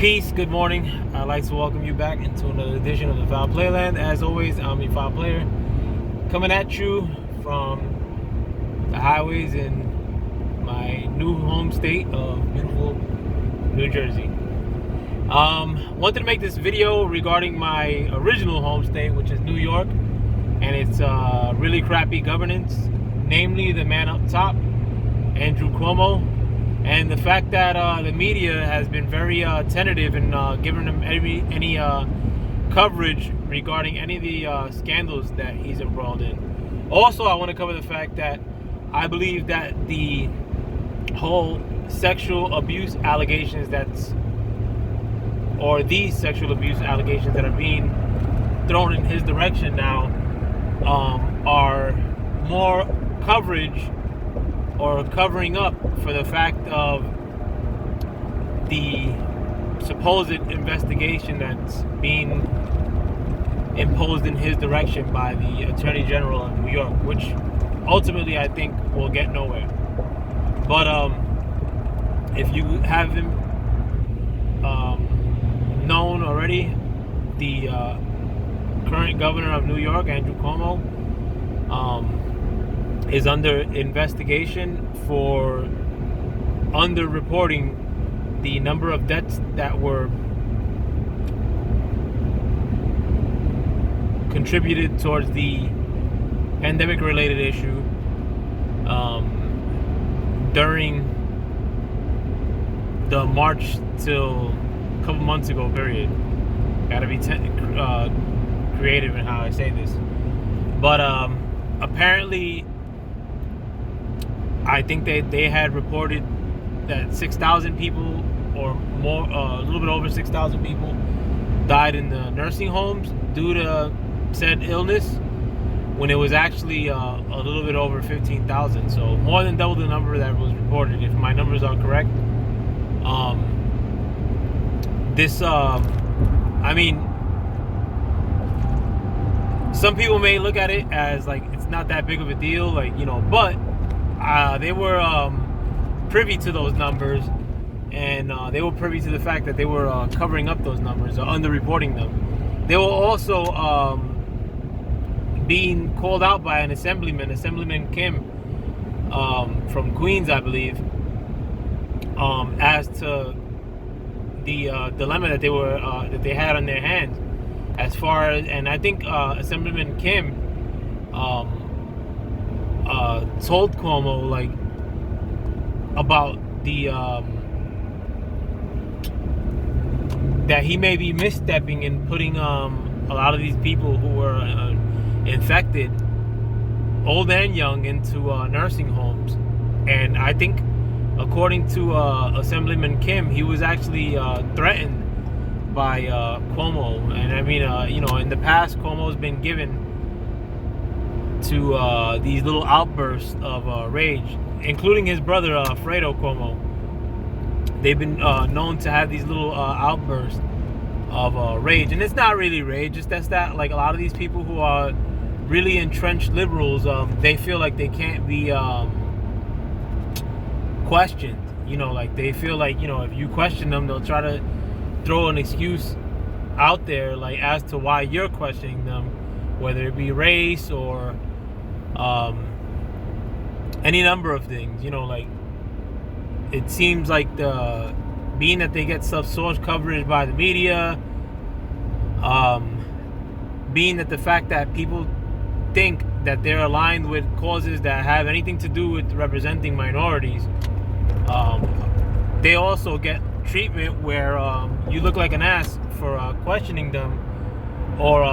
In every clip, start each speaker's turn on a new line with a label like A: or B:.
A: Peace, good morning. I'd like to welcome you back into another edition of the Foul Playland. As always, I'm your Foul Player, coming at you from the highways in my new home state of beautiful New Jersey. Wanted to make this video regarding my original home state, which is New York, and its really crappy governance, namely the man up top, Andrew Cuomo. And the fact that the media has been very tentative in giving him any coverage regarding any of the scandals that he's embroiled in. Also, I want to cover the fact that I believe that the whole sexual abuse allegations these sexual abuse allegations that are being thrown in his direction now are more coverage or covering up for the fact of the supposed investigation that's being imposed in his direction by the Attorney General of New York, which ultimately I think will get nowhere. But if you haven't known already, the current governor of New York, Andrew Cuomo, is under investigation for underreporting the number of deaths that were contributed towards the pandemic-related issue during the March till a couple months ago period. Gotta be creative in how I say this. But apparently, I think they had reported that 6,000 people or more, a little bit over 6,000 people died in the nursing homes due to said illness, when it was actually a little bit over 15,000. So more than double the number that was reported, if my numbers are correct. I mean, some people may look at it as like it's not that big of a deal, like, you know, but they were privy to those numbers, and they were privy to the fact that they were covering up those numbers or underreporting them. They were also being called out by an Assemblyman Kim from Queens, I believe, as to the dilemma that they had on their hands, as far as, and I think Assemblyman Kim told Cuomo like about the that he may be misstepping in putting a lot of these people who were infected, old and young, into nursing homes. And I think, according to Assemblyman Kim, he was actually threatened by Cuomo. And I mean, you know, in the past, Cuomo's been given to these little outbursts of rage, including his brother Fredo Cuomo. They've been known to have these little outbursts of rage, and it's not really rage. It's that like a lot of these people who are really entrenched liberals, they feel like they can't be questioned. You know, like they feel like, you know, if you question them, they'll try to throw an excuse out there, like as to why you're questioning them, whether it be race or any number of things. You know, like it seems like being that they get source coverage by the media, being that the fact that people think that they're aligned with causes that have anything to do with representing minorities, they also get treatment where you look like an ass for questioning them, or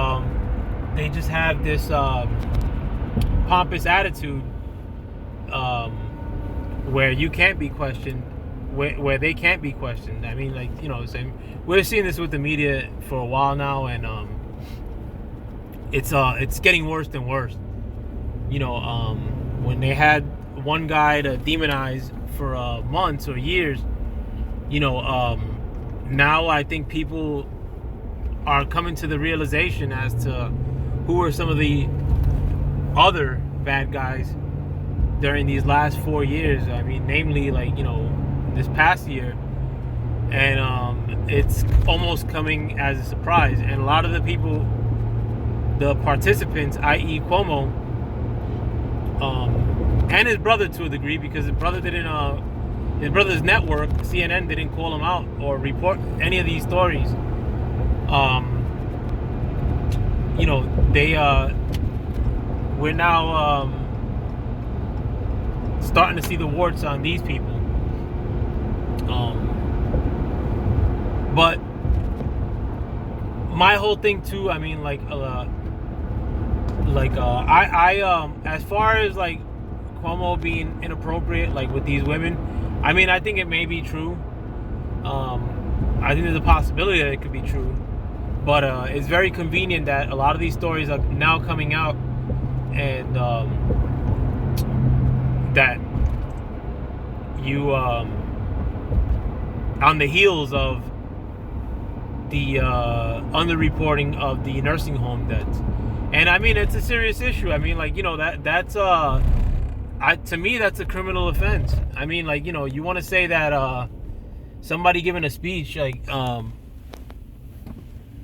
A: they just have this pompous attitude where you can't be questioned, where they can't be questioned. I mean, like, you know, we're seeing this with the media for a while now, and it's getting worse and worse. You know, when they had one guy to demonize for months or years, you know, now I think people are coming to the realization as to who are some of the other bad guys during these last 4 years. I mean, namely, like, you know, this past year, and it's almost coming as a surprise. And a lot of the people, the participants, i.e. Cuomo, and his brother to a degree, because his brother didn't, his brother's network, CNN, didn't call him out or report any of these stories. You know, we're now starting to see the warts on these people. But my whole thing too, I mean, as far as like Cuomo being inappropriate, like with these women, I mean, I think it may be true. I think there's a possibility that it could be true, but it's very convenient that a lot of these stories are now coming out, and that you on the heels of the underreporting of the nursing home deaths. And I mean, it's a serious issue. I mean, like, you know, that's to me, that's a criminal offense. I mean, like, you know, you want to say that somebody giving a speech like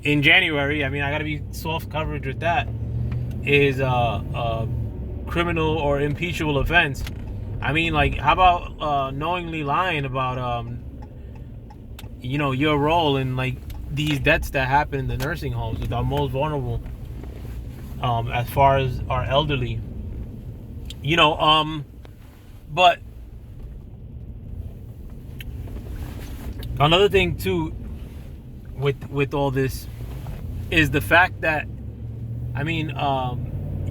A: in January, I mean, I gotta be soft coverage with that, is a criminal or impeachable offense. I mean, like, how about knowingly lying about you know, your role in like these deaths that happen in the nursing homes with our most vulnerable, as far as our elderly, you know. But another thing too with all this is the fact that, I mean,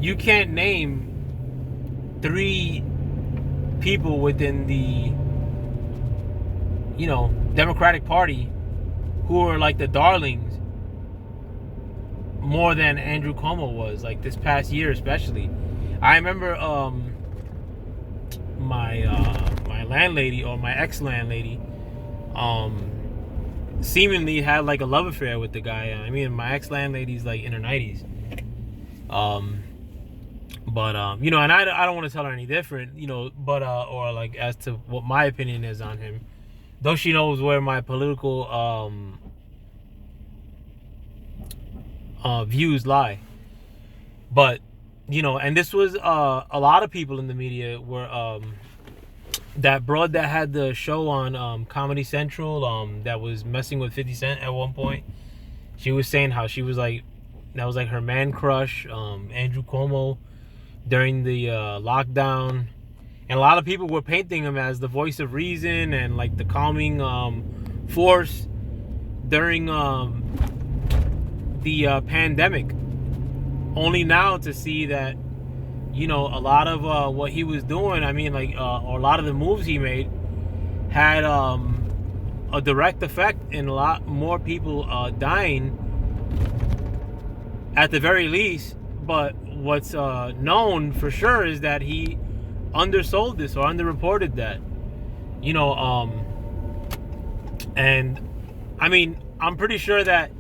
A: you can't name 3 people within the, you know, Democratic Party who are like the darlings more than Andrew Cuomo was, like this past year especially. I remember my landlady, or my ex-landlady, seemingly had like a love affair with the guy. I mean, my ex-landlady's like in her 90s. But you know, and I don't want to tell her any different, you know, but or like as to what my opinion is on him, though she knows where my political views lie. But you know, and this was a lot of people in the media were that broad that had the show on Comedy Central, that was messing with 50 Cent at one point. She was saying how she was like, that was like her man crush, Andrew Cuomo, during the lockdown. And a lot of people were painting him as the voice of reason and like the calming force during the pandemic. Only now to see that, you know, a lot of what he was doing, I mean, like, or a lot of the moves he made had a direct effect in a lot more people dying at the very least. But what's known for sure is that he undersold this or underreported that, you know, and I mean, I'm pretty sure that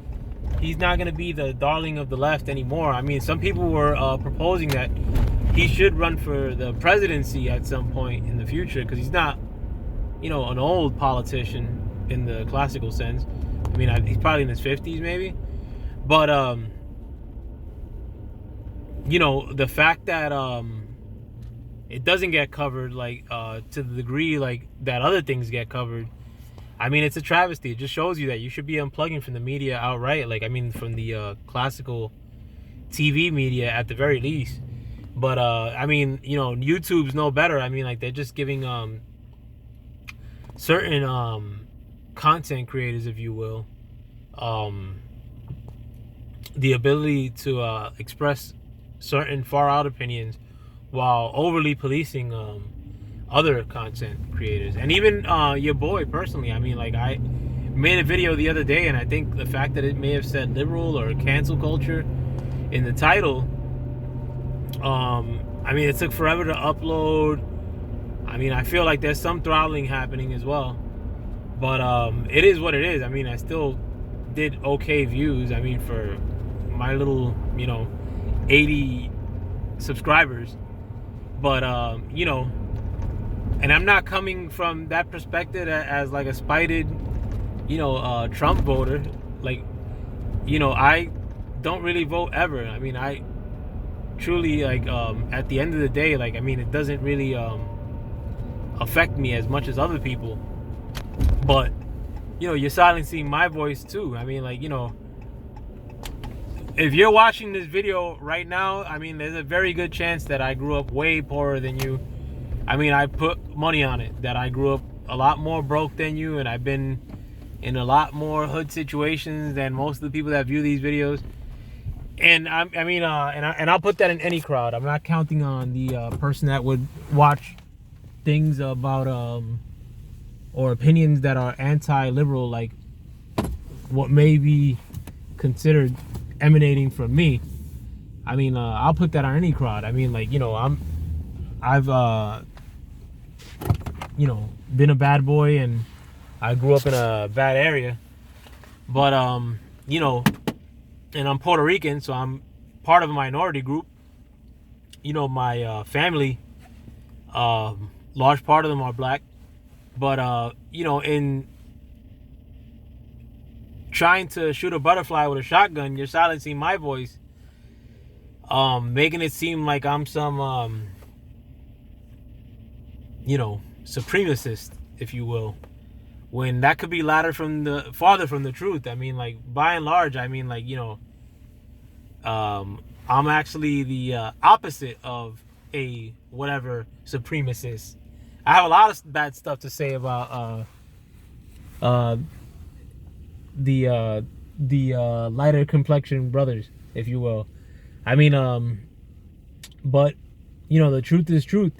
A: he's not going to be the darling of the left anymore. I mean, some people were proposing that he should run for the presidency at some point in the future, because he's not, you know, an old politician in the classical sense. I mean, he's probably in his 50s maybe. But you know, the fact that it doesn't get covered like to the degree like that other things get covered, I mean, it's a travesty. It just shows you that you should be unplugging from the media outright. Like, I mean, from the classical TV media at the very least. But I mean, you know, YouTube's no better. I mean, like, they're just giving certain content creators, if you will, the ability to express certain far out opinions while overly policing other content creators. And even your boy personally, I mean, like, I made a video the other day, and I think the fact that it may have said liberal or cancel culture in the title, I mean, it took forever to upload. I mean, I feel like there's some throttling happening as well, but it is what it is. I mean, I still did okay views. I mean, for my little, you know, 80 subscribers. But you know, and I'm not coming from that perspective as like a spited Trump voter. Like, I don't really vote ever. I mean, I truly, like, at the end of the day, like, I mean, it doesn't really affect me as much as other people. But you're silencing my voice too. I mean, like, if you're watching this video right now, I mean, there's a very good chance that I grew up way poorer than you. I mean, I put money on it that I grew up a lot more broke than you, and I've been in a lot more hood situations than most of the people that view these videos. And I'll put that in any crowd. I'm not counting on the person that would watch things about or opinions that are anti-liberal, like what may be considered emanating from me. I mean, I'll put that on any crowd. I mean, like, I've been a bad boy, and I grew up in a bad area. But and I'm Puerto Rican, so I'm part of a minority group. My family, large part of them are black. But in trying to shoot a butterfly with a shotgun, you're silencing my voice, making it seem like I'm some supremacist, if you will, when that could be farther from the truth. I mean, like, by and large, I mean, like, I'm actually the opposite of a whatever supremacist. I have a lot of bad stuff to say about the lighter complexion brothers, if you will. I mean, but the truth is truth.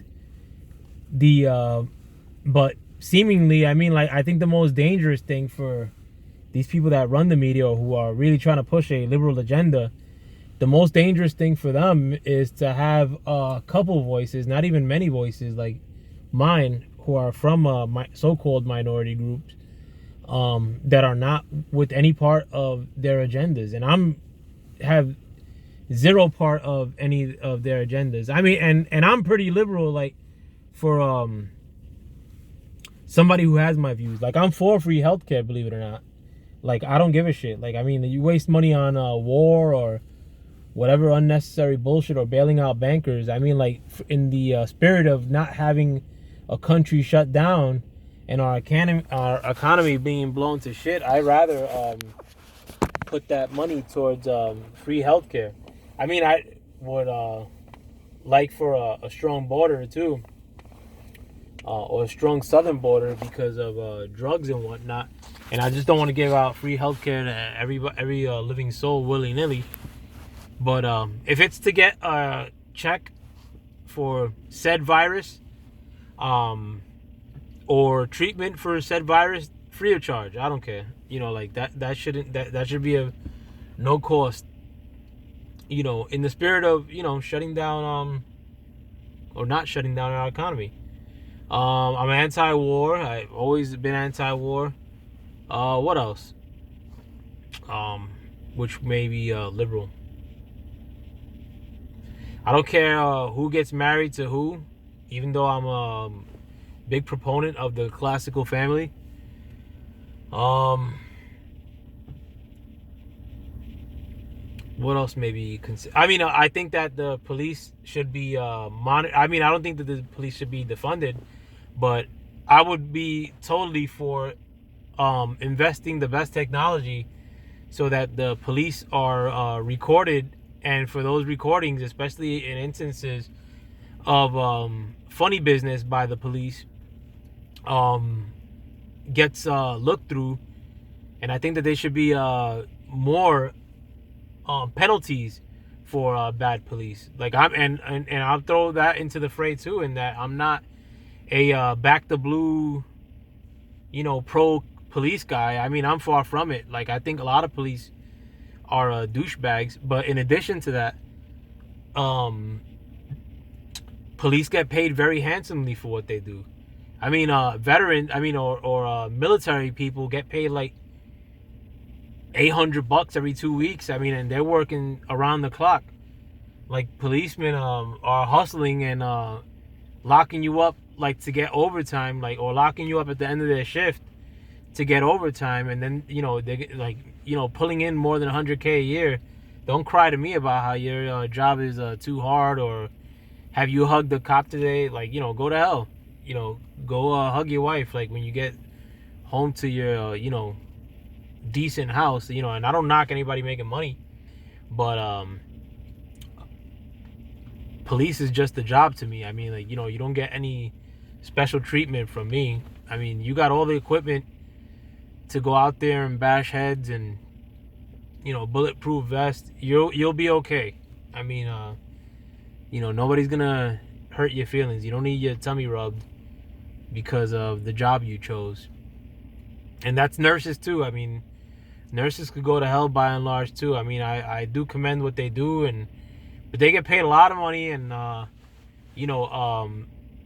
A: But seemingly, I mean, like, I think the most dangerous thing for these people that run the media, or who are really trying to push a liberal agenda, the most dangerous thing for them is to have a couple voices, not even many voices, like mine, who are from my so-called minority groups, that are not with any part of their agendas, and have zero part of any of their agendas. I mean, and I'm pretty liberal, like, for somebody who has my views. Like, I'm for free healthcare, believe it or not. Like, I don't give a shit. Like, I mean, you waste money on war or whatever unnecessary bullshit, or bailing out bankers. I mean, like, in the spirit of not having a country shut down and our economy being blown to shit, I'd rather put that money towards free healthcare. I mean, I would like for a strong border too, or a strong southern border, because of drugs and whatnot. And I just don't want to give out free healthcare to every living soul willy-nilly. But if it's to get a check for said virus, or treatment for said virus, free of charge, I don't care. Like, that should be a no cost. In the spirit of shutting down or not shutting down our economy. I'm anti-war. I've always been anti-war. What else? Which may be liberal. I don't care who gets married to who, even though I'm a big proponent of the classical family. What else maybe? I mean, I think that the police should be I mean, I don't think that the police should be defunded, but I would be totally for investing the best technology so that the police are recorded, and for those recordings, especially in instances of funny business by the police, gets looked through. And I think that there should be more penalties for bad police. Like, and I'll throw that into the fray too, in that I'm not a back the blue, pro police guy. I mean, I'm far from it. Like, I think a lot of police are douchebags. But in addition to that, police get paid very handsomely for what they do. I mean, or military people get paid like $800 every 2 weeks. I mean, and they're working around the clock. Like, policemen are hustling and locking you up, like, to get overtime, like, or locking you up at the end of their shift to get overtime, and then they get, like, pulling in more than 100K a year. Don't cry to me about how your job is too hard, or have you hugged the cop today? Like, go to hell. Go hug your wife, like, when you get home to your decent house. And I don't knock anybody making money, but police is just a job to me. I mean, like, you don't get any special treatment from me. I mean, you got all the equipment to go out there and bash heads and bulletproof vest. You'll be okay. I mean, nobody's gonna hurt your feelings. You don't need your tummy rubbed because of the job you chose. And that's nurses too. I mean, nurses could go to hell by and large too. I mean, I do commend what they do, but they get paid a lot of money, and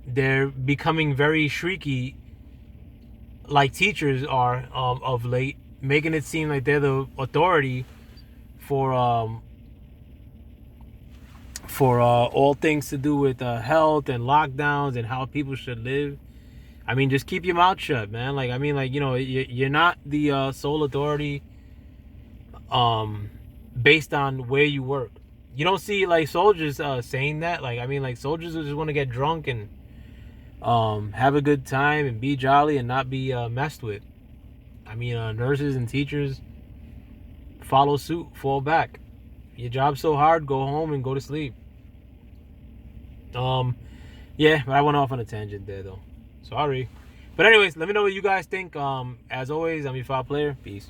A: they're becoming very shrieky, like teachers are of late, making it seem like they're the authority for all things to do with health and lockdowns and how people should live. I mean, just keep your mouth shut, man. Like, I mean, like, you're not the sole authority based on where you work. You don't see, like, soldiers saying that. Like, I mean, like, soldiers just want to get drunk and have a good time and be jolly and not be messed with. I mean, nurses and teachers follow suit, fall back. Your job's so hard, go home and go to sleep. Yeah, but I went off on a tangent there, though. Sorry. But anyways, let me know what you guys think. As always, I'm your File Player. Peace.